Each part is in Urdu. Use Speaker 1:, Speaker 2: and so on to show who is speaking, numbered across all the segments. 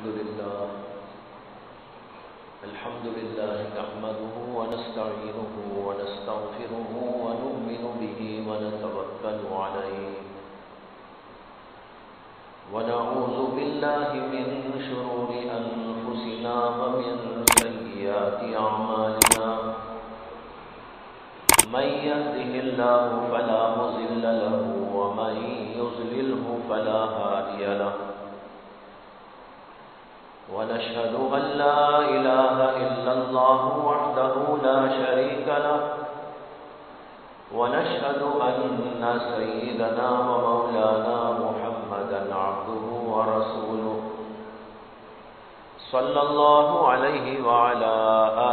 Speaker 1: الحمد لله نحمده ونستعينه ونستغفره ونؤمن به ونتوكل عليه ونعوذ بالله من شرور أنفسنا ومن سيئات أعمالنا من يهده الله فلا مضل له ومن يضلله فلا هادي له ونشهد أن لا إله إلا الله وحده لا شريك له ونشهد أن سيدنا ومولانا محمدا عبده ورسوله صلى الله عليه وعلى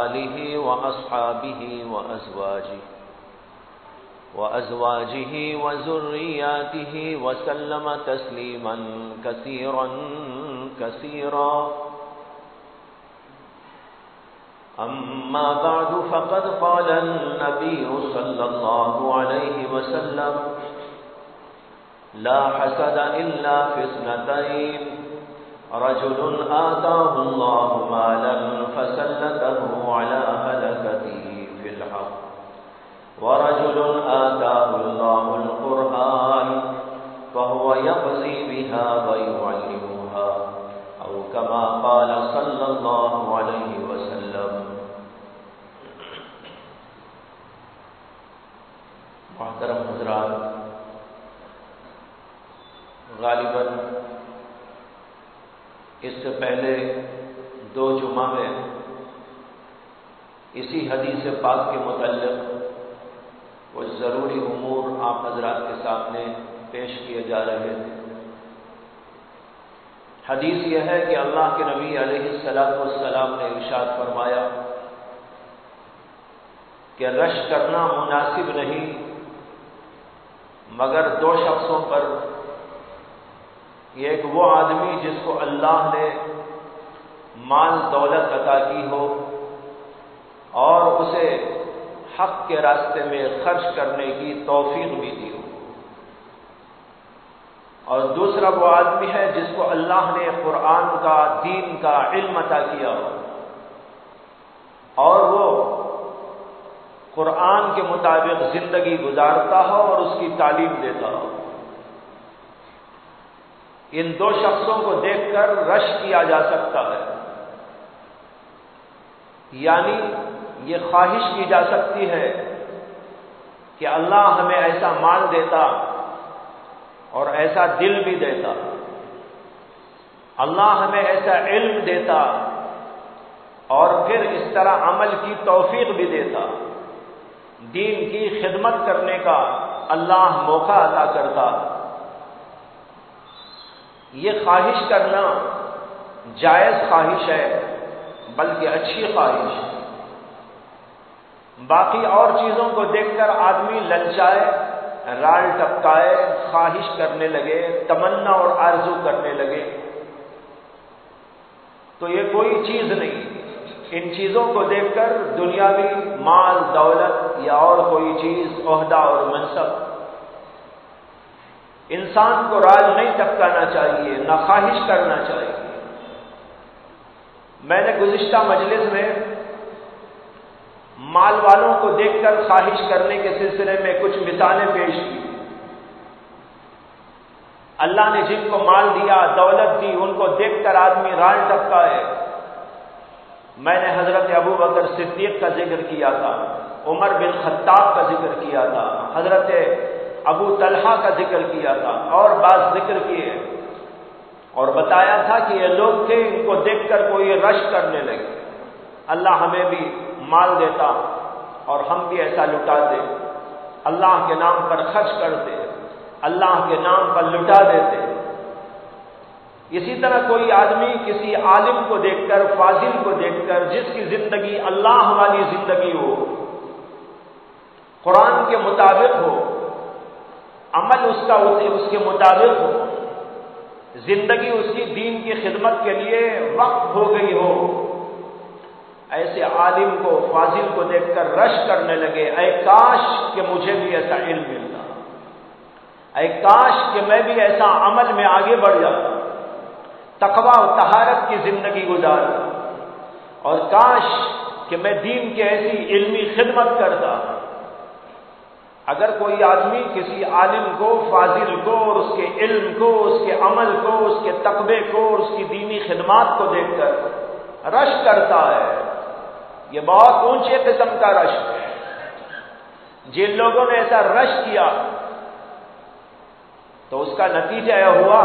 Speaker 1: آله وأصحابه وأزواجه وذرياته وسلم تسليما كثيرا كثيرا. أما بعد فقد قال النبي صلى الله عليه وسلم لا حسد إلا في اثنتين رجل آتاه الله مالا فسلته على هلكته في الحق ورجل آتاه الله القرآن فهو يقضي بها ويعلمها أو كما قال صلى الله عليه وسلم. محترم حضرات، غالباً اس سے پہلے 2 جمعہ میں اسی حدیث پاک کے متعلق کچھ ضروری امور آپ حضرات کے سامنے پیش کیے جا رہے تھے. حدیث یہ ہے کہ اللہ کے نبی علیہ السلام نے ارشاد فرمایا کہ رش کرنا مناسب نہیں مگر 2 شخصوں پر. ایک وہ آدمی جس کو اللہ نے مال دولت عطا کی ہو اور اسے حق کے راستے میں خرچ کرنے کی توفیق بھی دی ہو، اور دوسرا وہ آدمی ہے جس کو اللہ نے قرآن کا، دین کا علم عطا کیا ہو اور وہ قرآن کے مطابق زندگی گزارتا ہو اور اس کی تعلیم دیتا ہو. ان 2 شخصوں کو دیکھ کر رش کیا جا سکتا ہے، یعنی یہ خواہش کی جا سکتی ہے کہ اللہ ہمیں ایسا مال دیتا اور ایسا دل بھی دیتا، اللہ ہمیں ایسا علم دیتا اور پھر اس طرح عمل کی توفیق بھی دیتا، دین کی خدمت کرنے کا اللہ موقع عطا کرتا. یہ خواہش کرنا جائز خواہش ہے، بلکہ اچھی خواہش ہے. باقی اور چیزوں کو دیکھ کر آدمی للچائے، رال ٹپکائے، خواہش کرنے لگے، تمنا اور آرزو کرنے لگے تو یہ کوئی چیز نہیں. ان چیزوں کو دیکھ کر دنیاوی مال دولت یا اور کوئی چیز، عہدہ اور منصب، انسان کو رال نہیں ٹپکانا چاہیے، نہ خواہش کرنا چاہیے. میں نے گزشتہ مجلس میں مال والوں کو دیکھ کر خواہش کرنے کے سلسلے میں کچھ مثالیں پیش کی. اللہ نے جن کو مال دیا، دولت دی، ان کو دیکھ کر آدمی رال ٹپکائے. میں نے حضرت ابو بکر صدیق کا ذکر کیا تھا، عمر بن خطاب کا ذکر کیا تھا، حضرت ابو طلحہ کا ذکر کیا تھا اور بعض ذکر کیے، اور بتایا تھا کہ یہ لوگ تھے، ان کو دیکھ کر کوئی رش کرنے لگے. اللہ ہمیں بھی مال دیتا اور ہم بھی ایسا لٹاتے، اللہ کے نام پر خرچ کرتے، اللہ کے نام پر لٹا دیتے. اسی طرح کوئی آدمی کسی عالم کو دیکھ کر، فاضل کو دیکھ کر، جس کی زندگی اللہ والی زندگی ہو، قرآن کے مطابق ہو، عمل اس کا اس کے مطابق ہو، زندگی اس کی دین کی خدمت کے لیے وقف ہو گئی ہو، ایسے عالم کو، فاضل کو دیکھ کر رش کرنے لگے، اے کاش کہ مجھے بھی ایسا علم ملتا، اے کاش کہ میں بھی ایسا عمل میں آگے بڑھ جاتا، تقوی و طہارت کی زندگی گزارتا، اور کاش کہ میں دین کی ایسی علمی خدمت کرتا۔ اگر کوئی آدمی کسی عالم کو، فاضل کو، اور اس کے علم کو، اس کے عمل کو، اس کے تقوی کو، اور اس کی دینی خدمات کو دیکھ کر رشک کرتا ہے، یہ بہت اونچے قسم کا رشک ہے۔ جن لوگوں نے ایسا رشک کیا تو اس کا نتیجہ یہ ہوا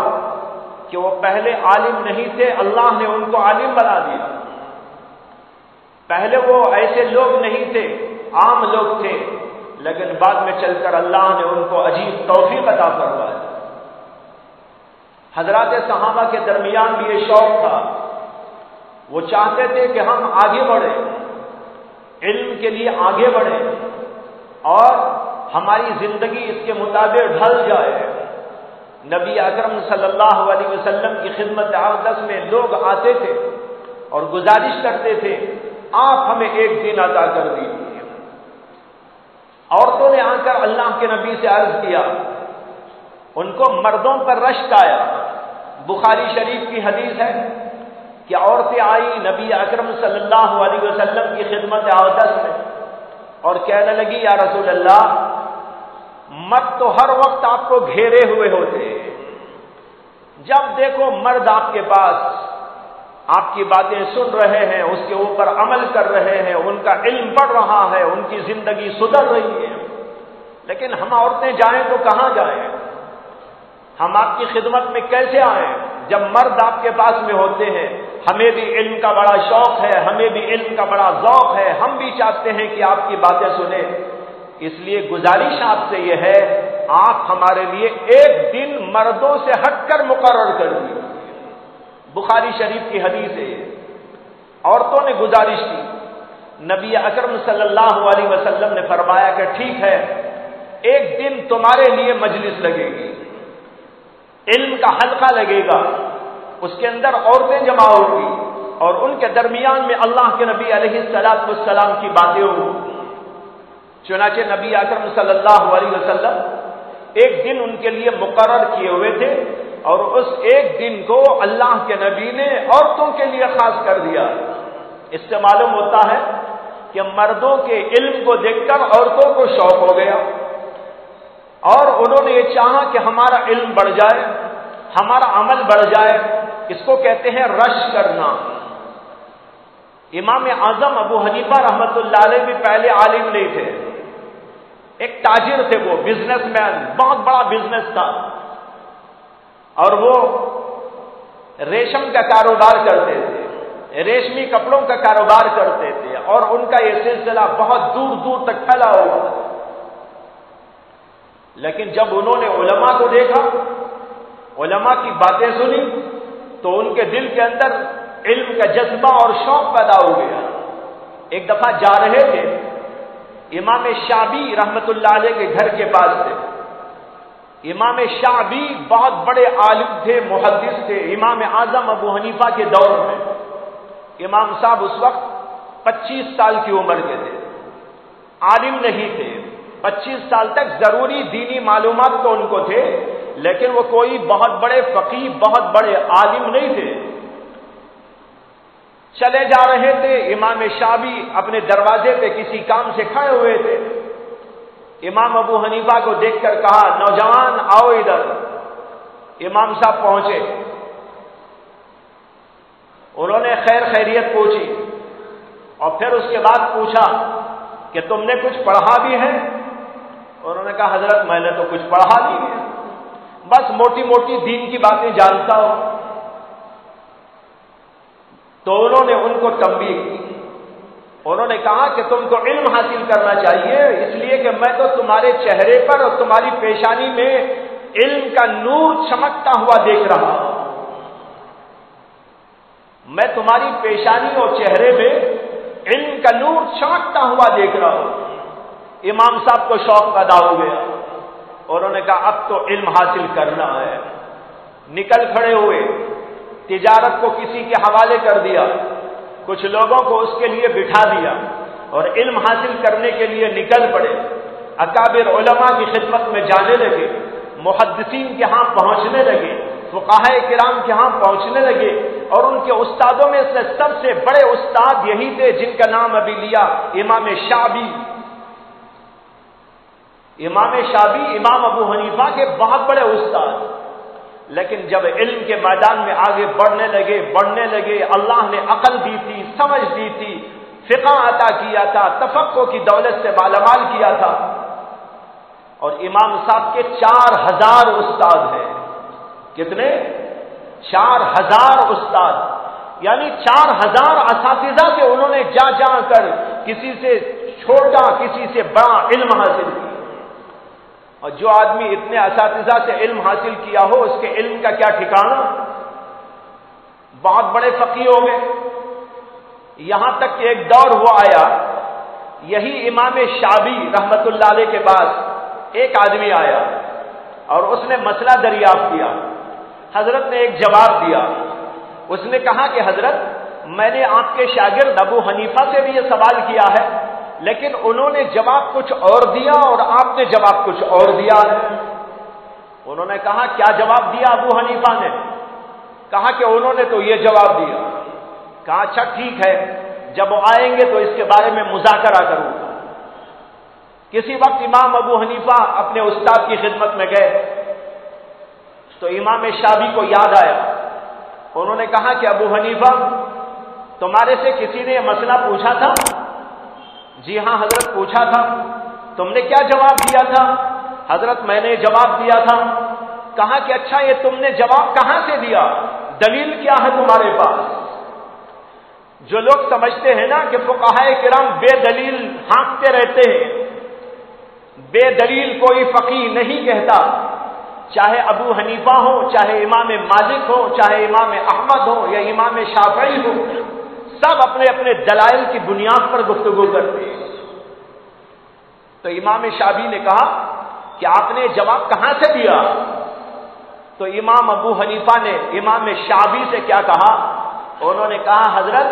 Speaker 1: کہ وہ پہلے عالم نہیں تھے، اللہ نے ان کو عالم بنا دیا۔ پہلے وہ ایسے لوگ نہیں تھے، عام لوگ تھے، لیکن بعد میں چل کر اللہ نے ان کو عجیب توفیق عطا فرمایا۔ حضرات صحابہ کے درمیان بھی یہ شوق تھا، وہ چاہتے تھے کہ ہم آگے بڑھیں، علم کے لیے آگے بڑھیں، اور ہماری زندگی اس کے مطابق ڈھل جائے۔ نبی اکرم صلی اللہ علیہ وسلم کی خدمت اقدس میں لوگ آتے تھے اور گزارش کرتے تھے، آپ ہمیں ایک دن عطا کر دیجیے۔ عورتوں نے آ کر اللہ کے نبی سے عرض کیا، ان کو مردوں پر رشک آیا۔ بخاری شریف کی حدیث ہے کہ عورتیں آئی نبی اکرم صلی اللہ علیہ وسلم کی خدمت اقدس میں اور کہنے لگی، یا رسول اللہ، مرد تو ہر وقت آپ کو گھیرے ہوئے ہوتے ہیں، جب دیکھو مرد آپ کے پاس آپ کی باتیں سن رہے ہیں، اس کے اوپر عمل کر رہے ہیں، ان کا علم بڑھ رہا ہے، ان کی زندگی سدھر رہی ہے، لیکن ہم عورتیں جائیں تو کہاں جائیں؟ ہم آپ کی خدمت میں کیسے آئیں جب مرد آپ کے پاس میں ہوتے ہیں؟ ہمیں بھی علم کا بڑا شوق ہے، ہمیں بھی علم کا بڑا ذوق ہے، ہم بھی چاہتے ہیں کہ آپ کی باتیں سنیں۔ اس لیے گزارش آپ سے یہ ہے، آپ ہمارے لیے ایک دن مردوں سے ہٹ کر مقرر کر دیجیے۔ بخاری شریف کی حدیث ہے۔ عورتوں نے گزارش کی، نبی اکرم صلی اللہ علیہ وسلم نے فرمایا کہ ٹھیک ہے، ایک دن تمہارے لیے مجلس لگے گی، علم کا حلقہ لگے گا، اس کے اندر عورتیں جمع ہوگی اور ان کے درمیان میں اللہ کے نبی علیہ الصلوۃ والسلام کی باتیں ہوں۔ چنانچہ نبی اکرم صلی اللہ علیہ وسلم ایک دن ان کے لیے مقرر کیے ہوئے تھے، اور اس ایک دن کو اللہ کے نبی نے عورتوں کے لیے خاص کر دیا۔ اس سے معلوم ہوتا ہے کہ مردوں کے علم کو دیکھ کر عورتوں کو شوق ہو گیا، اور انہوں نے یہ چاہا کہ ہمارا علم بڑھ جائے، ہمارا عمل بڑھ جائے۔ اس کو کہتے ہیں رش کرنا۔ امام اعظم ابو حنیفہ رحمۃ اللہ علیہ بھی پہلے عالم نہیں تھے، ایک تاجر تھے، وہ بزنس مین، بہت بڑا بزنس تھا، اور وہ ریشم کا کاروبار کرتے تھے، ریشمی کپڑوں کا کاروبار کرتے تھے، اور ان کا یہ سلسلہ بہت دور دور تک پھیلا ہوا تھا۔ لیکن جب انہوں نے علماء کو دیکھا، علماء کی باتیں سنی، تو ان کے دل کے اندر علم کا جذبہ اور شوق پیدا ہو گیا۔ ایک دفعہ جا رہے تھے، امام شعبی رحمت اللہ علیہ کے گھر کے پاس تھے۔ امام شعبی بہت بڑے عالم تھے، محدث تھے، امام اعظم ابو حنیفہ کے دور میں۔ امام صاحب اس وقت 25 سال کی عمر کے تھے، عالم نہیں تھے۔ 25 سال تک ضروری دینی معلومات تو ان کو تھے، لیکن وہ کوئی بہت بڑے فقیہ، بہت بڑے عالم نہیں تھے۔ چلے جا رہے تھے، امام شعبی اپنے دروازے پہ کسی کام سے کھڑے ہوئے تھے۔ امام ابو حنیفہ کو دیکھ کر کہا، نوجوان آؤ ادھر۔ امام صاحب پہنچے، انہوں نے خیر خیریت پوچھی، اور پھر اس کے بعد پوچھا کہ تم نے کچھ پڑھا بھی ہے؟ انہوں نے کہا، حضرت میں نے تو کچھ پڑھا نہیں ہے، بس موٹی موٹی دین کی باتیں جانتا ہوں۔ تو انہوں نے ان کو تنبیہ کی، انہوں نے کہا کہ تم کو علم حاصل کرنا چاہیے، اس لیے کہ میں تو تمہارے چہرے پر اور تمہاری پیشانی میں علم کا نور چمکتا ہوا دیکھ رہا ہوں، میں تمہاری پیشانی اور چہرے میں علم کا نور چمکتا ہوا دیکھ رہا ہوں۔ امام صاحب کو شوق پیدا ہو گیا، انہوں نے کہا اب تو علم حاصل کرنا ہے۔ نکل کھڑے ہوئے، تجارت کو کسی کے حوالے کر دیا، کچھ لوگوں کو اس کے لیے بٹھا دیا، اور علم حاصل کرنے کے لیے نکل پڑے۔ اکابر علماء کی خدمت میں جانے لگے، محدثین کے ہاں پہنچنے لگے، فقہائے کرام کے ہاں پہنچنے لگے، اور ان کے استادوں میں سے سب سے بڑے استاد یہی تھے جن کا نام ابھی لیا، امام شعبی۔ امام شعبی امام ابو حنیفہ کے بہت بڑے استاد، لیکن جب علم کے میدان میں آگے بڑھنے لگے، اللہ نے عقل دی تھی، سمجھ دی تھی، فقہ عطا کیا تھا، تفقہ کی دولت سے مالامال کیا تھا، اور امام صاحب کے 4000 استاد ہیں۔ کتنے؟ 4000 استاد، یعنی 4000 اساتذہ سے انہوں نے جا کر کسی سے چھوٹا کسی سے بڑا علم حاصل کیا۔ اور جو آدمی اتنے اساتذہ سے علم حاصل کیا ہو، اس کے علم کا کیا ٹھکانہ؟ بہت بڑے فقیہ ہو گئے۔ یہاں تک کہ ایک دور وہ آیا، یہی امام شعبی رحمت اللہ علیہ کے پاس ایک آدمی آیا اور اس نے مسئلہ دریافت کیا۔ حضرت نے ایک جواب دیا۔ اس نے کہا کہ حضرت، میں نے آپ کے شاگرد ابو حنیفہ سے بھی یہ سوال کیا ہے، لیکن انہوں نے جواب کچھ اور دیا اور آپ نے جواب کچھ اور دیا ہے۔ انہوں نے کہا کیا جواب دیا ابو حنیفہ نے؟ کہا کہ انہوں نے تو یہ جواب دیا۔ کہا اچھا ٹھیک ہے، جب وہ آئیں گے تو اس کے بارے میں مذاکرہ کروں گا۔ کسی وقت امام ابو حنیفہ اپنے استاد کی خدمت میں گئے تو امام شعبی کو یاد آیا۔ انہوں نے کہا کہ ابو حنیفہ، تمہارے سے کسی نے یہ مسئلہ پوچھا تھا؟ جی ہاں حضرت پوچھا تھا۔ تم نے کیا جواب دیا تھا؟ حضرت میں نے جواب دیا تھا۔ کہا کہ اچھا یہ تم نے جواب کہاں سے دیا؟ دلیل کیا ہے تمہارے پاس؟ جو لوگ سمجھتے ہیں نا کہ فقہائے کرام بے دلیل ہانکتے رہتے ہیں، بے دلیل کوئی فقیہ نہیں کہتا، چاہے ابو حنیفہ ہو، چاہے امام مالک ہو، چاہے امام احمد ہو یا امام شافعی ہو، سب اپنے اپنے دلائل کی بنیاد پر گفتگو کرتے ہیں۔ تو امام شعبی نے کہا کہ آپ نے جواب کہاں سے دیا؟ تو امام ابو حنیفہ نے امام شعبی سے کیا کہا؟ انہوں نے کہا حضرت،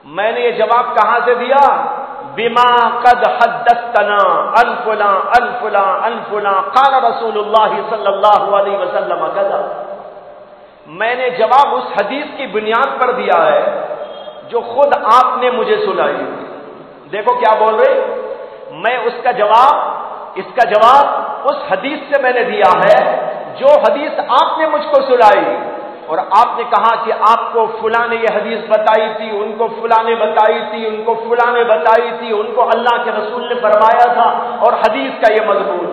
Speaker 1: میں نے یہ جواب کہاں سے دیا؟ بما قد حدثتنا عن فلاں عن فلاں عن فلاں قال رسول اللہ صلی اللہ علیہ وسلم کذا۔ میں نے جواب اس حدیث کی بنیاد پر دیا ہے جو خود آپ نے مجھے سنائی۔ دیکھو کیا بول رہے، میں اس کا جواب اس حدیث سے میں نے دیا ہے جو حدیث آپ نے مجھ کو سنائی، اور آپ نے کہا کہ آپ کو فلاں نے یہ حدیث بتائی تھی، ان کو فلاں نے بتائی تھی، ان کو فلاں نے بتائی تھی، ان کو اللہ کے رسول نے فرمایا تھا، اور حدیث کا یہ مضمون۔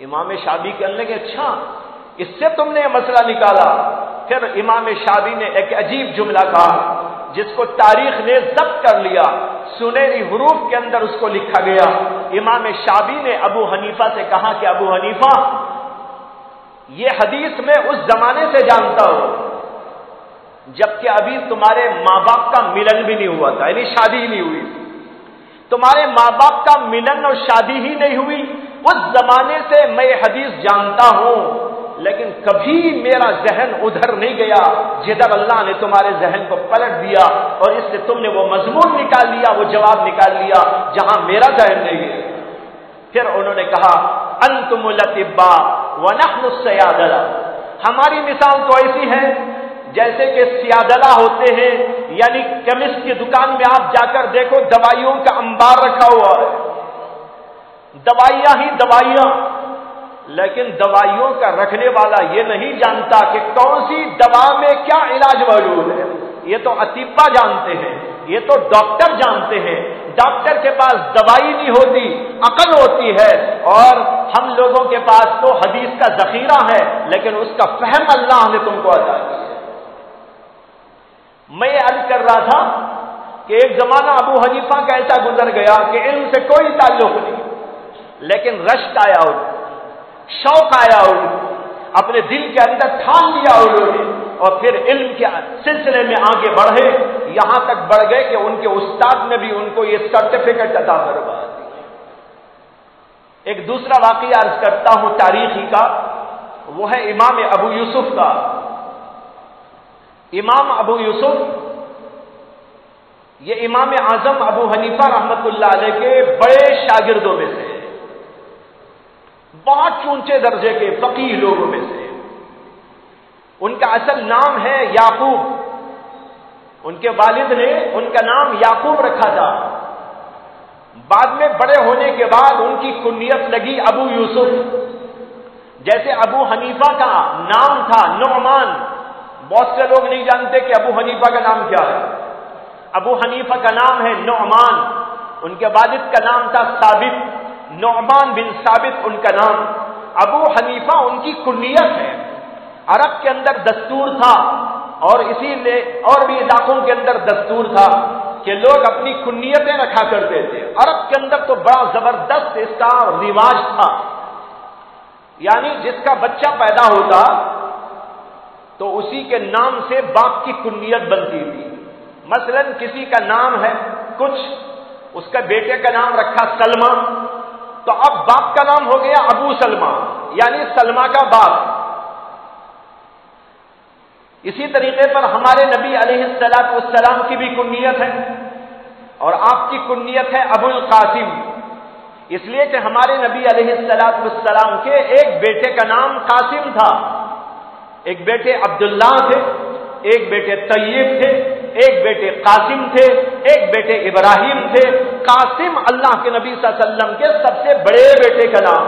Speaker 1: امام شعبی کہنے لگے اچھا اس سے تم نے یہ مسئلہ نکالا؟ پھر امام شعبی نے ایک عجیب جملہ کہا جس کو تاریخ نے ضبط کر لیا، سنہری حروف کے اندر اس کو لکھا گیا۔ امام شعبی نے ابو حنیفہ سے کہا کہ ابو حنیفہ، یہ حدیث میں اس زمانے سے جانتا ہوں جبکہ ابھی تمہارے ماں باپ کا ملن بھی نہیں ہوا تھا، یعنی شادی ہی نہیں ہوئی، تمہارے ماں باپ کا ملن اور شادی ہی نہیں ہوئی، اس زمانے سے میں یہ حدیث جانتا ہوں، لیکن کبھی میرا ذہن ادھر نہیں گیا جدھر اللہ نے تمہارے ذہن کو پلٹ دیا، اور اس سے تم نے وہ مضمون نکال لیا، وہ جواب نکال لیا جہاں میرا ذہن نہیں گیا۔ پھر انہوں نے کہا انتم الاطباء ونحن الصیادلہ، ہماری مثال تو ایسی ہے جیسے کہ سیادلہ ہوتے ہیں، یعنی کیمسٹ کی دکان میں آپ جا کر دیکھو دوائیوں کا انبار رکھا ہوا ہے، دوائیاں ہی دوائیاں، لیکن دوائیوں کا رکھنے والا یہ نہیں جانتا کہ کون سی دوا میں کیا علاج موجود ہے۔ یہ تو اطباء جانتے ہیں، یہ تو ڈاکٹر جانتے ہیں۔ ڈاکٹر کے پاس دوائی نہیں ہوتی، عقل ہوتی ہے، اور ہم لوگوں کے پاس تو حدیث کا ذخیرہ ہے، لیکن اس کا فہم اللہ نے تم کو عطا کیا۔ میں یہ عرض کر رہا تھا کہ ایک زمانہ ابو حنیفہ کا ایسا گزر گیا کہ علم سے کوئی تعلق نہیں، لیکن رشک آیا انہیں، شوق آیا انہیں، اپنے دل کے اندر ٹھان لیا انہوں نے، اور پھر علم کے سلسلے میں آگے بڑھے، یہاں تک بڑھ گئے کہ ان کے استاد نے بھی ان کو یہ سرٹیفکیٹ عطا کروا دیا۔ ایک دوسرا واقعہ عرض کرتا ہوں تاریخی کا، وہ ہے امام ابو یوسف کا۔ امام ابو یوسف یہ امام اعظم ابو حنیفہ رحمت اللہ علیہ کے بڑے شاگردوں میں سے، بہت اونچے درجے کے فقیہ لوگوں میں سے. ان کا اصل نام ہے یعقوب. ان کے والد نے ان کا نام یعقوب رکھا تھا. بعد میں بڑے ہونے کے بعد ان کی کنیت لگی ابو یوسف. جیسے ابو حنیفہ کا نام تھا نعمان. بہت سے لوگ نہیں جانتے کہ ابو حنیفہ کا نام کیا ہے. ابو حنیفہ کا نام ہے نعمان. ان کے والد کا نام تھا ثابت. نعمان بن ثابت ان کا نام. ابو حنیفہ ان کی کنیت ہے. عرب کے اندر دستور تھا اور اسی لیے اور بھی علاقوں کے اندر دستور تھا کہ لوگ اپنی کنیتیں رکھا کرتے تھے. عرب کے اندر تو بڑا زبردست اس کا رواج تھا. یعنی جس کا بچہ پیدا ہوتا تو اسی کے نام سے باپ کی کنیت بنتی تھی. مثلا کسی کا نام ہے کچھ, اس کا بیٹے کا نام رکھا سلمہ, تو اب باپ کا نام ہو گیا ابو سلمہ, یعنی سلمہ کا باپ. اسی طریقے پر ہمارے نبی علیہ السلام کی بھی کنیت ہے اور آپ کی کنیت ہے ابو القاسم. اس لیے کہ ہمارے نبی علیہ السلام کے ایک بیٹے کا نام قاسم تھا, ایک بیٹے عبداللہ تھے, ایک بیٹے طیب تھے, ایک بیٹے قاسم تھے, ایک بیٹے ابراہیم تھے. قاسم اللہ کے نبی صلی اللہ علیہ وسلم کے سب سے بڑے بیٹے کا نام,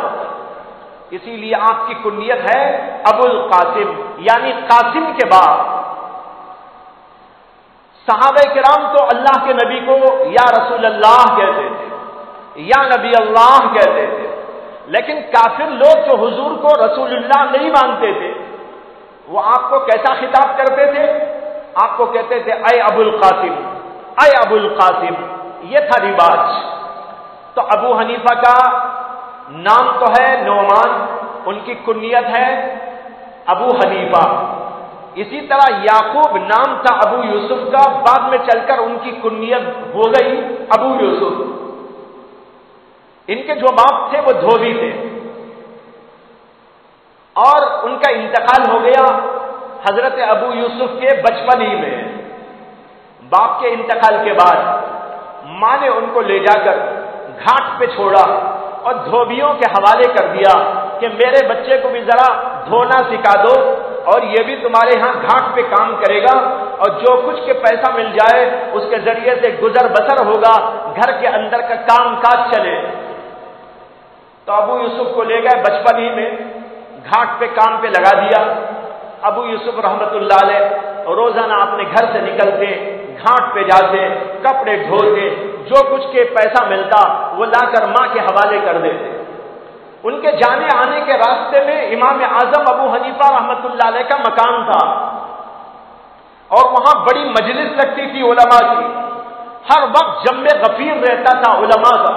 Speaker 1: اسی لیے آپ کی کنیت ہے ابو القاسم یعنی قاسم کے باپ. صحابہ کرام تو اللہ کے نبی کو یا رسول اللہ کہتے تھے, یا نبی اللہ کہتے تھے, لیکن کافر لوگ جو حضور کو رسول اللہ نہیں مانتے تھے وہ آپ کو کیسا خطاب کرتے تھے؟ آپ کو کہتے تھے اے ابو القاسم, اے ابو القاسم. یہ تھا رواج. تو ابو حنیفہ کا نام تو ہے نعمان, ان کی کنیت ہے ابو حنیفہ. اسی طرح یعقوب نام تھا ابو یوسف کا, بعد میں چل کر ان کی کنیت ہو گئی ابو یوسف. ان کے جو باپ تھے وہ دھوبی تھے اور ان کا انتقال ہو گیا حضرت ابو یوسف کے بچپن ہی میں. باپ کے انتقال کے بعد ماں نے ان کو لے جا کر گھاٹ پہ چھوڑا اور دھوبیوں کے حوالے کر دیا کہ میرے بچے کو بھی ذرا دھونا سکھا دو اور یہ بھی تمہارے ہاں گھاٹ پہ کام کرے گا اور جو کچھ کے پیسہ مل جائے اس کے ذریعے سے گزر بسر ہوگا, گھر کے اندر کا کام کاج چلے. تو ابو یوسف کو لے گئے بچپن ہی میں, گھاٹ پہ کام پہ لگا دیا. ابو یوسف رحمت اللہ علیہ روزانہ اپنے گھر سے نکلتے, گھاٹ پہ جاتے, کپڑے دھوتے, جو کچھ کے پیسہ ملتا وہ لا کر ماں کے حوالے کر دیتے. ان کے جانے آنے کے راستے میں امام اعظم ابو حنیفہ رحمت اللہ علیہ کا مکان تھا اور وہاں بڑی مجلس لگتی تھی علماء کی. ہر وقت جمع غفیر رہتا تھا علماء کا.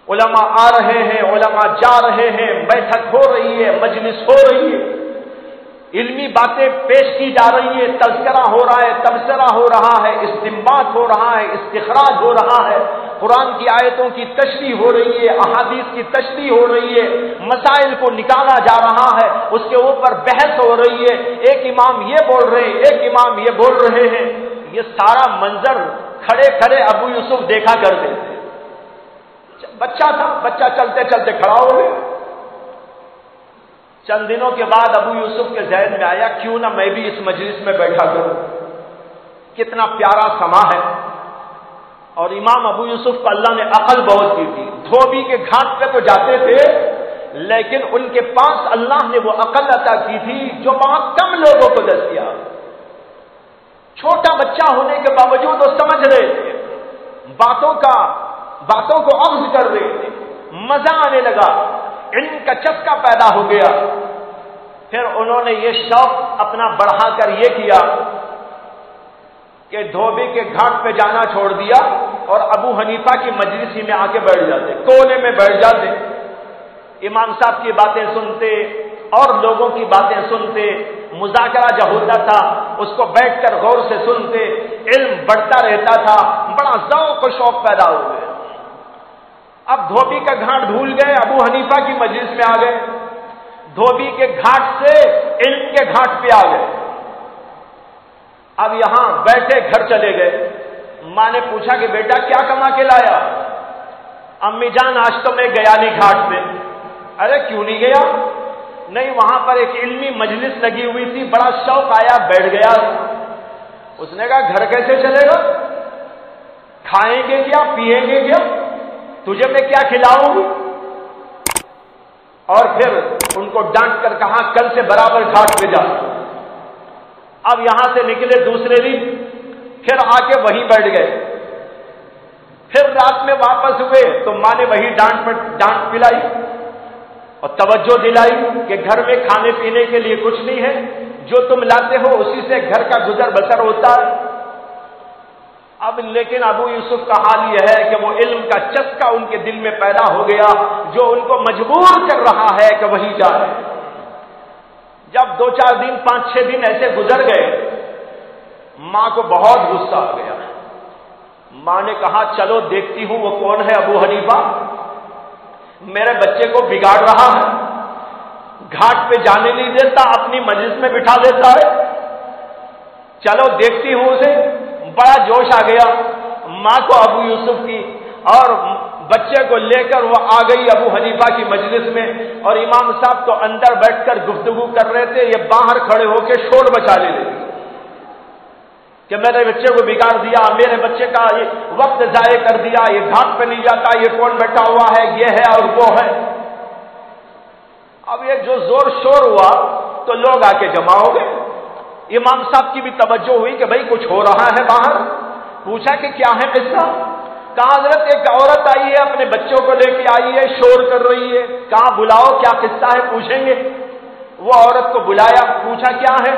Speaker 1: علماء آ رہے ہیں, علماء جا رہے ہیں, بیٹھک ہو رہی ہے, مجلس ہو رہی ہے, علمی باتیں پیش کی جا رہی ہے, تذکرہ ہو رہا ہے, تبصرہ ہو رہا ہے, استنباط ہو رہا ہے, استخراج ہو رہا ہے, قرآن کی آیتوں کی تشریح ہو رہی ہے, احادیث کی تشریح ہو رہی ہے, مسائل کو نکالا جا رہا ہے, اس کے اوپر بحث ہو رہی ہے. ایک امام یہ بول رہے ہیں, ایک امام یہ بول رہے ہیں. یہ سارا منظر کھڑے کھڑے ابو یوسف دیکھا کرتے تھے. بچہ تھا, بچہ چلتے چلتے کھڑا ہو گیا. چند دنوں کے بعد ابو یوسف کے ذہن میں آیا کیوں نہ میں بھی اس مجلس میں بیٹھا کروں, کتنا پیارا سما ہے. اور امام ابو یوسف کو اللہ نے عقل بہت دی تھی. دھوبی کے گھاٹ پہ تو جاتے تھے لیکن ان کے پاس اللہ نے وہ عقل عطا کی تھی جو بہت کم لوگوں کو دستیاب. چھوٹا بچہ ہونے کے باوجود وہ سمجھ رہے تھے, باتوں کو اخذ کر رہے تھے, مزہ آنے لگا, علم کا چسکا پیدا ہو گیا. پھر انہوں نے یہ شوق اپنا بڑھا کر یہ کیا کہ دھوبی کے گھاٹ پہ جانا چھوڑ دیا اور ابو حنیفہ کی مجلس ہی میں آ کے بیٹھ جاتے, کونے میں بیٹھ جاتے. امام صاحب کی باتیں سنتے اور لوگوں کی باتیں سنتے, مذاکرہ جب ہوتا تھا اس کو بیٹھ کر غور سے سنتے, علم بڑھتا رہتا تھا, بڑا ذوق و شوق پیدا ہو گیا. اب دھوبی کا گھاٹ بھول گئے, ابو حنیفہ کی مجلس میں آ گئے. دھوبی کے گھاٹ سے علم کے گھاٹ پہ آ گئے. اب یہاں بیٹھے گھر چلے گئے. ماں نے پوچھا کہ بیٹا کیا کما کے لایا؟ امی جان آج تو میں گیا نہیں گھاٹ پہ. ارے کیوں نہیں گیا؟ نہیں، وہاں پر ایک علمی مجلس لگی ہوئی تھی، بڑا شوق آیا، بیٹھ گیا۔ اس نے کہا گھر کیسے چلے گا؟ کھائیں گے کیا، پیئیں گے کیا، تجھے میں کیا کھلاؤں گی؟ اور پھر ان کو ڈانٹ کر کہا کل سے برابر گھاٹ پہ جا۔ اب یہاں سے نکلے دوسرے دن، پھر آ کے وہیں بیٹھ گئے۔ پھر رات میں واپس ہوئے تو ماں نے وہی ڈانٹ پلائی اور توجہ دلائی کہ گھر میں کھانے پینے کے لیے کچھ نہیں ہے، جو تم لاتے ہو اسی سے گھر کا گزر بسر ہوتا ہے۔ اب لیکن ابو یوسف کا حال یہ ہے کہ وہ علم کا چسکا ان کے دل میں پیدا ہو گیا جو ان کو مجبور کر رہا ہے کہ وہی جائے۔ جب 2-4 دن 5-6 دن ایسے گزر گئے، ماں کو بہت غصہ آ گیا۔ ماں نے کہا چلو دیکھتی ہوں وہ کون ہے ابو حنیفہ، میرے بچے کو بگاڑ رہا ہے، گھاٹ پہ جانے نہیں دیتا، اپنی مجلس میں بٹھا دیتا ہے، چلو دیکھتی ہوں اسے۔ بڑا جوش آ گیا ماں کو ابو یوسف کی، اور بچے کو لے کر وہ آ گئی ابو حنیفہ کی مجلس میں، اور امام صاحب تو اندر بیٹھ کر گفتگو کر رہے تھے، یہ باہر کھڑے ہو کے شور مچانے لگے کہ میرے بچے کو بگاڑ دیا، میرے بچے کا یہ وقت ضائع کر دیا، یہ گھاٹ پہ نہیں جاتا، یہ کون بیٹھا ہوا ہے، یہ ہے اور وہ ہے۔ اب یہ جو زور شور ہوا تو لوگ آ کے جمع ہو گئے۔ امام صاحب کی بھی توجہ ہوئی کہ بھائی کچھ ہو رہا ہے باہر۔ پوچھا کہ کیا ہے قصہ؟ کہا حضرت ایک عورت آئی ہے، اپنے بچوں کو لے کے آئی ہے، شور کر رہی ہے۔ کہا بلاؤ، کیا قصہ ہے پوچھیں گے۔ وہ عورت کو بلایا، پوچھا کیا ہے؟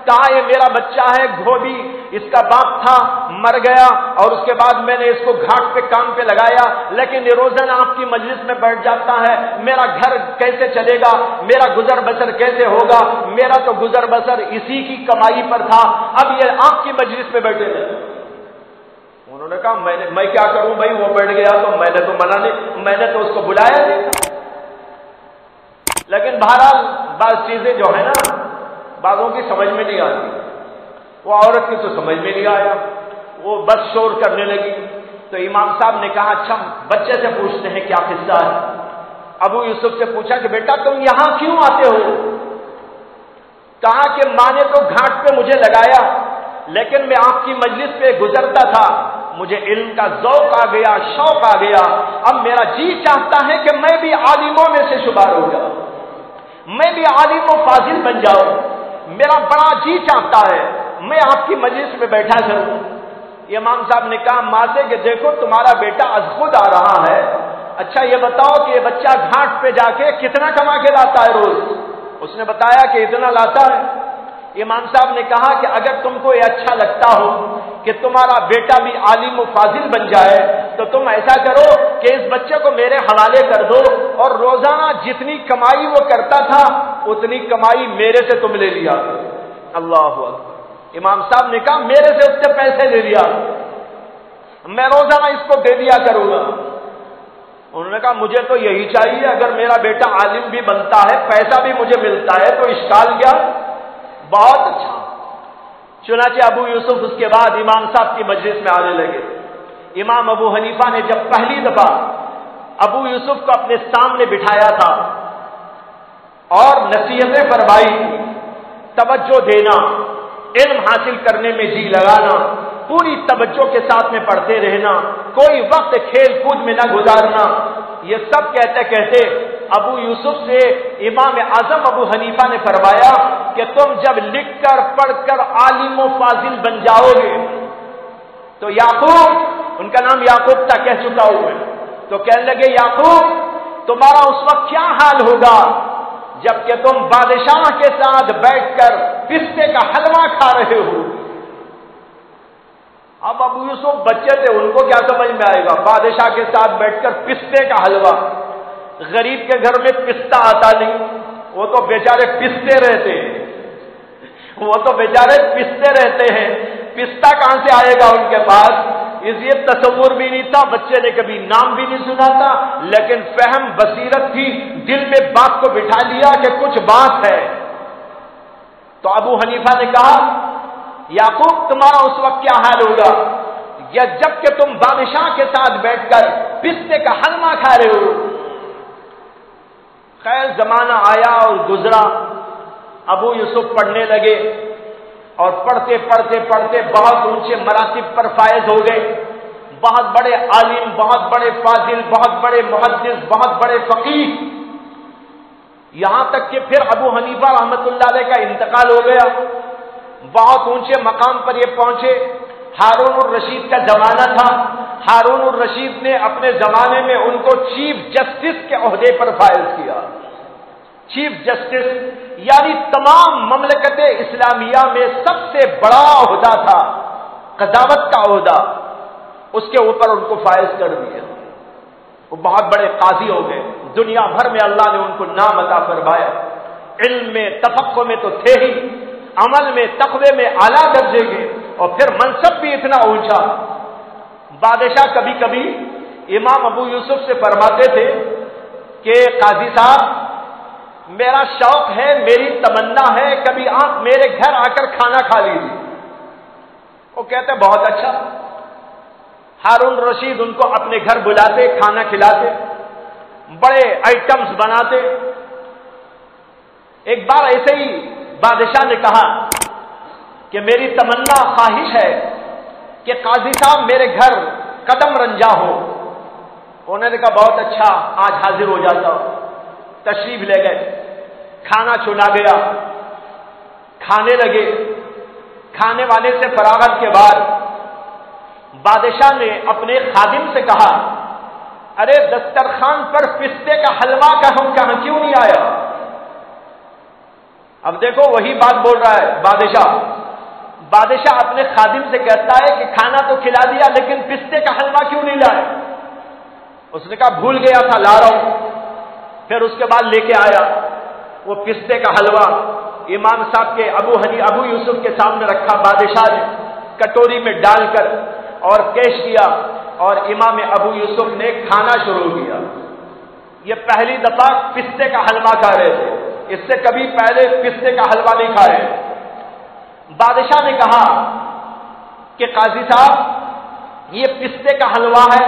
Speaker 1: کہا یہ میرا بچہ ہے گھوبی، اس کا باپ تھا مر گیا، اور اس کے بعد میں نے اس کو گھاٹ پہ کام پہ لگایا، لیکن یہ روزانہ آپ کی مجلس میں بیٹھ جاتا ہے، میرا گھر کیسے چلے گا، میرا گزر بسر کیسے ہوگا، میرا تو گزر بسر اسی کی کمائی پر تھا، اب یہ آپ کی مجلس میں بیٹھے ہیں۔ انہوں نے کہا میں کیا کروں بھائی، وہ بیٹھ گیا تو میں نے تو منع نہیں، میں نے تو اس کو بلایا نہیں۔ لیکن بہرحال بعض چیزیں جو ہے نا بعضوں کی سمجھ میں نہیں آتی، وہ عورت کی تو سمجھ میں نہیں آیا، وہ بس شور کرنے لگی۔ تو امام صاحب نے کہا اچھا بچے سے پوچھتے ہیں کیا قصہ ہے۔ ابو یوسف سے پوچھا کہ بیٹا تم یہاں کیوں آتے ہو؟ کہا کہ ماں نے تو گھاٹ پہ مجھے لگایا، لیکن میں آپ کی مجلس پہ گزرتا تھا، مجھے علم کا ذوق آ گیا، شوق آ گیا، اب میرا جی چاہتا ہے کہ میں بھی عالموں میں سے شمار ہو جاؤں، میں بھی عالم و فاضل بن جاؤں، میرا بڑا جی چاہتا ہے میں آپ کی مجلس میں بیٹھا کروں۔ امام صاحب نے کہا ماں سے کہ دیکھو تمہارا بیٹا از خود آ رہا ہے، اچھا یہ بتاؤ کہ یہ بچہ گھاٹ پہ جا کے کتنا کما کے لاتا ہے روز؟ اس نے بتایا کہ اتنا لاتا ہے۔ امام صاحب نے کہا کہ اگر تم کو یہ اچھا لگتا ہو کہ تمہارا بیٹا بھی عالم و فاضل بن جائے تو تم ایسا کرو کہ اس بچے کو میرے حوالے کر دو، اور روزانہ جتنی کمائی وہ کرتا تھا اتنی کمائی میرے سے تم لے لیا۔ اللہ اکبر۔ امام صاحب نے کہا میرے سے اس سے پیسے لے لیا، میں روزانہ اس کو دے دیا کروں گا۔ انہوں نے کہا مجھے تو یہی چاہیے، اگر میرا بیٹا عالم بھی بنتا ہے پیسہ بھی مجھے ملتا ہے تو اشکال کیا؟ بہت اچھا۔ چنانچہ ابو یوسف اس کے بعد امام صاحب کی مجلس میں آنے لگے۔ امام ابو حنیفہ نے جب پہلی دفعہ ابو یوسف کو اپنے سامنے بٹھایا تھا اور نصیحتیں فرمائی، توجہ دینا، علم حاصل کرنے میں جی لگانا، پوری توجہ کے ساتھ میں پڑھتے رہنا، کوئی وقت کھیل کود میں نہ گزارنا، یہ سب کہتے کہتے ابو یوسف سے امام اعظم ابو حنیفہ نے فرمایا کہ تم جب لکھ کر پڑھ کر عالم و فاضل بن جاؤ گے تو یعقوب، ان کا نام یعقوب تھا، کہہ چکا ہوں میں، تو کہنے لگے یعقوب تمہارا اس وقت کیا حال ہوگا جبکہ تم بادشاہ کے ساتھ بیٹھ کر پستے کا حلوہ کھا رہے ہو۔ اب ابو یوسف بچے تھے، ان کو کیا سمجھ میں آئے گا بادشاہ کے ساتھ بیٹھ کر پستے کا حلوہ؟ غریب کے گھر میں پستہ آتا نہیں، وہ تو بیچارے پستے رہتے ہیں، وہ تو بیچارے پستے رہتے ہیں، پستہ کہاں سے آئے گا ان کے پاس؟ اس یہ تصور بھی نہیں تھا، بچے نے کبھی نام بھی نہیں سنا تھا، لیکن فہم بصیرت تھی، دل میں بات کو بٹھا لیا کہ کچھ بات ہے۔ تو ابو حنیفہ نے کہا یعقوب تمہارا اس وقت کیا حال ہوگا یا جب کہ تم بادشاہ کے ساتھ بیٹھ کر پستے کا حلوہ کھا رہے ہو؟ خیر زمانہ آیا اور گزرا، ابو یوسف پڑھنے لگے اور پڑھتے پڑھتے پڑھتے بہت اونچے مراتب پر فائز ہو گئے، بہت بڑے عالم، بہت بڑے فاضل، بہت بڑے محدث، بہت بڑے فقیہ، یہاں تک کہ پھر ابو حنیفہ رحمۃ اللہ علیہ کا انتقال ہو گیا، بہت اونچے مقام پر یہ پہنچے۔ ہارون الرشید کا زمانہ تھا، ہارون الرشید نے اپنے زمانے میں ان کو چیف جسٹس کے عہدے پر فائز کیا۔ چیف جسٹس یعنی تمام مملکت اسلامیہ میں سب سے بڑا عہدہ تھا، قضاوت کا عہدہ، اس کے اوپر ان کو فائز کر دیا۔ وہ بہت بڑے قاضی ہو گئے، دنیا بھر میں اللہ نے ان کو نام عطا فرمایا۔ علم میں تفقہ میں تو تھے ہی، عمل میں تقوی میں اعلیٰ درجے کے، اور پھر منصب بھی اتنا اونچا۔ بادشاہ کبھی کبھی امام ابو یوسف سے فرماتے تھے کہ قاضی صاحب میرا شوق ہے، میری تمنا ہے کبھی آپ میرے گھر آ کر کھانا کھا لیجیے۔ وہ کہتے بہت اچھا۔ ہارون رشید ان کو اپنے گھر بلاتے، کھانا کھلاتے، بڑے آئٹمز بناتے۔ ایک بار ایسے ہی بادشاہ نے کہا کہ میری تمنا خواہش ہے کہ قاضی صاحب میرے گھر قدم رنجا ہو۔ انہوں نے کہا بہت اچھا، آج حاضر ہو جاتا ہوں۔ تشریف لے گئے، کھانا چنا گیا، کھانے لگے۔ کھانے وانے سے فراغت کے بعد بادشاہ نے اپنے خادم سے کہا ارے دسترخوان پر پستے کا حلوہ کہاں کیوں نہیں آیا؟ اب دیکھو وہی بات بول رہا ہے بادشاہ اپنے خادم سے کہتا ہے کہ کھانا تو کھلا دیا لیکن پستے کا حلوہ کیوں نہیں لائے؟ اس نے کہا بھول گیا تھا، لا رہا ہوں۔ پھر اس کے بعد لے کے آیا وہ پستے کا حلوہ، امام صاحب کے ابو یوسف کے سامنے رکھا، بادشاہ نے کٹوری میں ڈال کر اور پیش کیا، اور امام ابو یوسف نے کھانا شروع کیا۔ یہ پہلی دفعہ پستے کا حلوہ کھا رہے تھے، اس سے کبھی پہلے پستے کا حلوہ نہیں کھائے۔ بادشاہ نے کہا کہ قاضی صاحب یہ پستے کا حلوہ ہے۔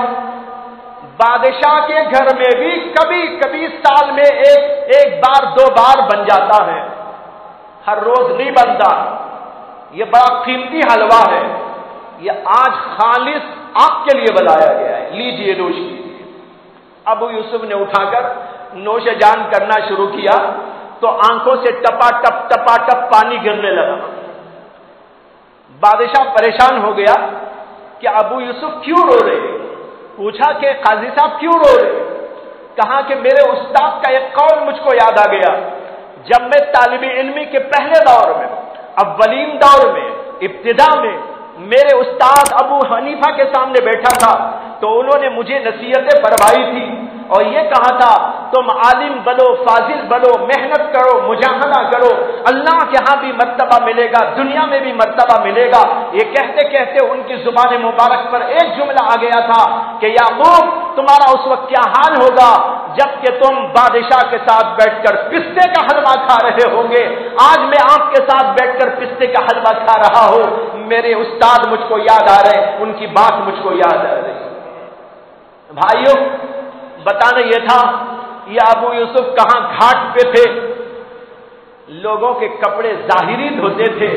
Speaker 1: بادشاہ کے گھر میں بھی کبھی کبھی سال میں ایک بار دو بار بن جاتا ہے، ہر روز نہیں بنتا۔ یہ بڑا قیمتی حلوہ ہے، یہ آج خالص آپ کے لیے بنایا گیا ہے، لیجئے نوش کیجیے۔ ابو یوسف نے اٹھا کر نوش جان کرنا شروع کیا تو آنکھوں سے ٹپا ٹپ پانی گرنے لگا۔ بادشاہ پریشان ہو گیا کہ ابو یوسف کیوں رو رہے؟ پوچھا کہ قاضی صاحب کیوں رو رہے؟ کہا کہ میرے استاد کا ایک قول مجھ کو یاد آ گیا، جب میں طالب علمی کے پہلے دور میں، اولین دور میں، ابتدا میں میرے استاد ابو حنیفہ کے سامنے بیٹھا تھا تو انہوں نے مجھے نصیحتیں فرمائی تھی اور یہ کہا تھا تم عالم بنو، فاضل بنو، محنت کرو، مجاہدہ کرو، اللہ کے ہاں بھی مرتبہ ملے گا، دنیا میں بھی مرتبہ ملے گا۔ یہ کہتے کہتے ان کی زبان مبارک پر ایک جملہ آ گیا تھا کہ یعقوب تمہارا اس وقت کیا حال ہوگا جب کہ تم بادشاہ کے ساتھ بیٹھ کر پستے کا حلوہ کھا رہے ہوں گے۔ آج میں آپ کے ساتھ بیٹھ کر پستے کا حلوہ کھا رہا ہوں، میرے استاد مجھ کو یاد آ رہے، ان کی بات مجھ کو یاد آ رہی۔ بھائیوں بتانا یہ تھا یہ ابو یوسف کہاں گھاٹ پہ تھے، لوگوں کے کپڑے ظاہری دھوتے تھے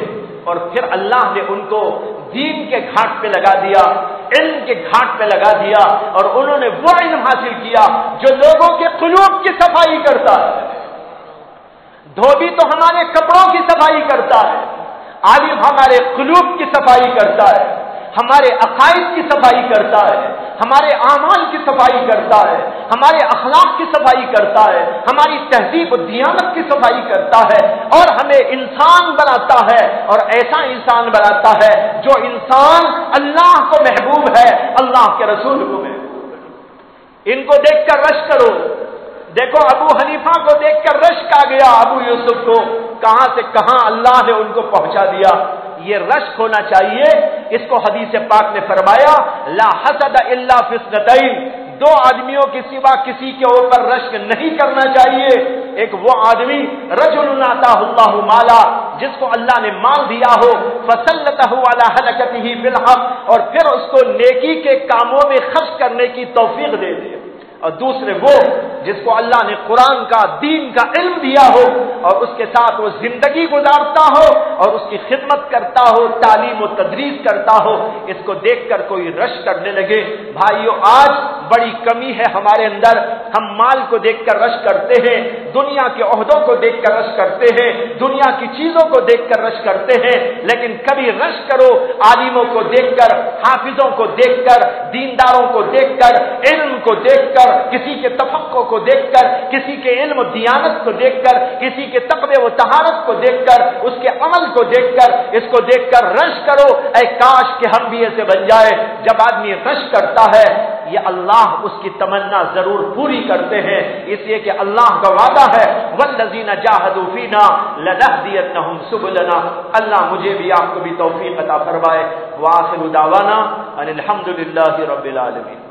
Speaker 1: اور پھر اللہ نے ان کو دین کے گھاٹ پہ لگا دیا، علم کے گھاٹ پہ لگا دیا، اور انہوں نے وہ علم حاصل کیا جو لوگوں کے قلوب کی صفائی کرتا ہے۔ دھوبی تو ہمارے کپڑوں کی صفائی کرتا ہے، عالم ہمارے قلوب کی صفائی کرتا ہے، ہمارے عقائد کی صفائی کرتا ہے، ہمارے اعمال کی صفائی کرتا ہے، ہمارے اخلاق کی صفائی کرتا ہے، ہماری تہذیب و دیانت کی صفائی کرتا ہے، اور ہمیں انسان بناتا ہے، اور ایسا انسان بناتا ہے جو انسان اللہ کو محبوب ہے، اللہ کے رسول کو محبوب ہے۔ ان کو دیکھ کر رشک کرو، دیکھو ابو حنیفہ کو دیکھ کر رشک آ گیا ابو یوسف کو، کہاں سے کہاں اللہ نے ان کو پہنچا دیا۔ یہ رشک ہونا چاہیے، اس کو حدیث پاک نے فرمایا لا حسد الا فی اثنتین، دو آدمیوں کے سوا کسی کے اوپر رشک نہیں کرنا چاہیے۔ ایک وہ آدمی رجل آتاہ اللہ مالا، جس کو اللہ نے مال دیا ہو، فسلطہ علی ہلکتہ بالحق، اور پھر اس کو نیکی کے کاموں میں خرچ کرنے کی توفیق دے دے، اور دوسرے وہ جس کو اللہ نے قرآن کا دین کا علم دیا ہو اور اس کے ساتھ وہ زندگی گزارتا ہو اور اس کی خدمت کرتا ہو، تعلیم و تدریس کرتا ہو، اس کو دیکھ کر کوئی رش کرنے لگے۔ بھائیو، آج بڑی کمی ہے ہمارے اندر، ہم مال کو دیکھ کر رش کرتے ہیں، دنیا کے عہدوں کو دیکھ کر رش کرتے ہیں، دنیا کی چیزوں کو دیکھ کر رش کرتے ہیں، لیکن کبھی رش کرو عالموں کو دیکھ کر، حافظوں کو دیکھ کر، دینداروں کو دیکھ کر، علم کو دیکھ کر، کسی کے تفقہ کو دیکھ کر، کسی کے علم و دیانت کو دیکھ کر، کسی کے تقوی و طہارت کو دیکھ کر، اس کے عمل کو دیکھ کر، اس کو دیکھ کر رش کرو، اے کاش کہ ہم بھی ایسے بن جائے۔ جب آدمی رش کرتا ہے یہ اللہ اس کی تمنا ضرور پوری کرتے ہیں، اس لیے کہ اللہ کا وعدہ ہے والذین جاہدوا فینا لنہدینہم سبلنا۔ اللہ مجھے بھی آپ کو بھی توفیق عطا فرمائے۔ وآخر دعوانا ان الحمد للہ رب العالمین۔